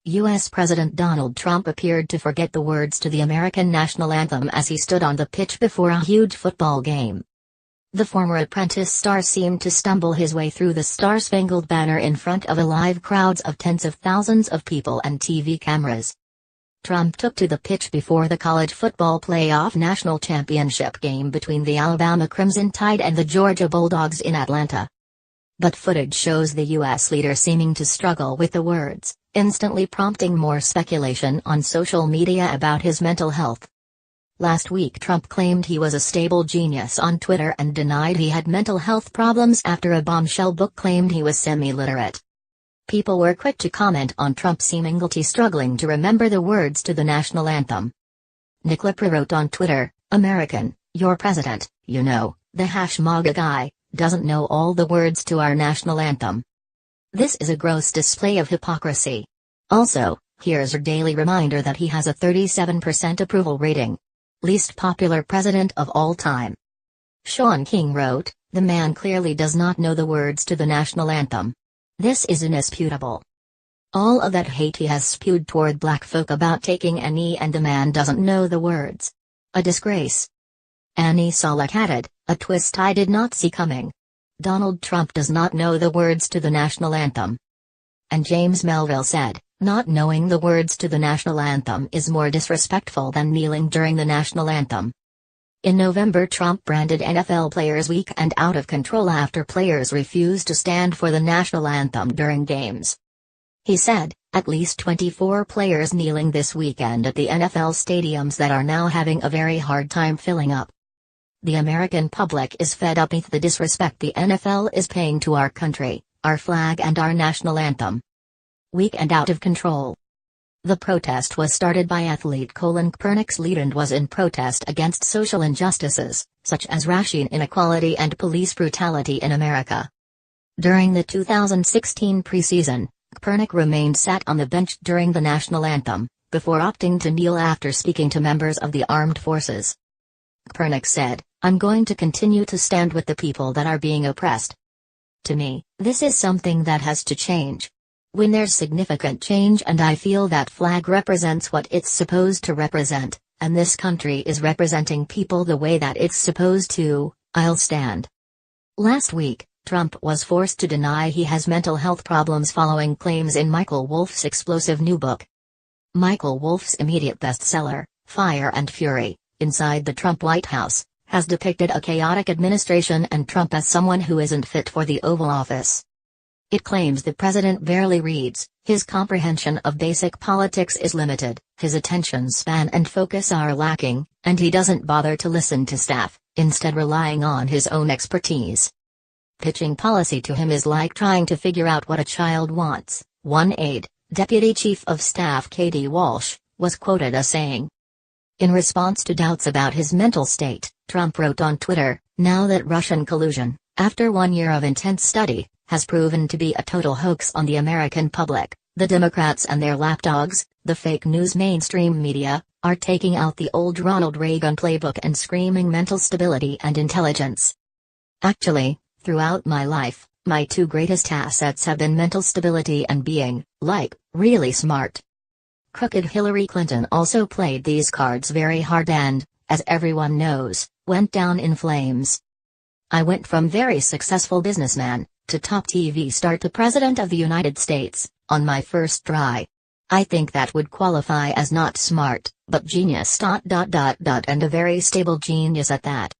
U.S. President Donald Trump appeared to forget the words to the American National Anthem as he stood on the pitch before a huge football game. The former Apprentice star seemed to stumble his way through the Star Spangled Banner in front of a live crowds of tens of thousands of people and TV cameras. Trump took to the pitch before the college football playoff national championship game between the Alabama Crimson Tide and the Georgia Bulldogs in Atlanta. But footage shows the U.S. leader seeming to struggle with the words, instantly prompting more speculation on social media about his mental health. Last week Trump claimed he was a stable genius on Twitter and denied he had mental health problems after a bombshell book claimed he was semi-literate. People were quick to comment on Trump seemingly struggling to remember the words to the national anthem. Nick Lipper wrote on Twitter, "American, your president, the #MAGA guy, doesn't know all the words to our national anthem. This is a gross display of hypocrisy. Also, here's your daily reminder that he has a 37% approval rating. Least popular president of all time." Sean King wrote, "The man clearly does not know the words to the national anthem. This is indisputable. All of that hate he has spewed toward black folk about taking a knee and the man doesn't know the words. A disgrace." Annie Solak added, "A twist I did not see coming. Donald Trump does not know the words to the national anthem." And James Melville said, "Not knowing the words to the national anthem is more disrespectful than kneeling during the national anthem." In November Trump branded NFL players weak and out of control after players refused to stand for the national anthem during games. He said, "At least 24 players kneeling this weekend at the NFL stadiums that are now having a very hard time filling up. The American public is fed up with the disrespect the NFL is paying to our country, our flag and our national anthem. Weak and out of control." The protest was started by athlete Colin Kaepernick's lead and was in protest against social injustices, such as racial inequality and police brutality in America. During the 2016 preseason, Kaepernick remained sat on the bench during the national anthem, before opting to kneel after speaking to members of the armed forces. Kaepernick said, "I'm going to continue to stand with the people that are being oppressed. To me, this is something that has to change. When there's significant change and I feel that flag represents what it's supposed to represent, and this country is representing people the way that it's supposed to, I'll stand." Last week, Trump was forced to deny he has mental health problems following claims in Michael Wolff's explosive new book. Michael Wolff's immediate bestseller, Fire and Fury, Inside the Trump White House, has depicted a chaotic administration and Trump as someone who isn't fit for the Oval Office. It claims the president barely reads, his comprehension of basic politics is limited, his attention span and focus are lacking, and he doesn't bother to listen to staff, instead relying on his own expertise. Pitching policy to him is like trying to figure out what a child wants, one aide, Deputy Chief of Staff Katie Walsh, was quoted as saying. In response to doubts about his mental state, Trump wrote on Twitter, "Now that Russian collusion, after 1 year of intense study, has proven to be a total hoax on the American public, the Democrats and their lapdogs, the fake news mainstream media, are taking out the old Ronald Reagan playbook and screaming mental stability and intelligence. Actually, throughout my life, my two greatest assets have been mental stability and being, really smart." Crooked Hillary Clinton also played these cards very hard and, as everyone knows, went down in flames. "I went from very successful businessman, to top TV star to President of the United States, on my first try. I think that would qualify as not smart, but genius. And a very stable genius at that."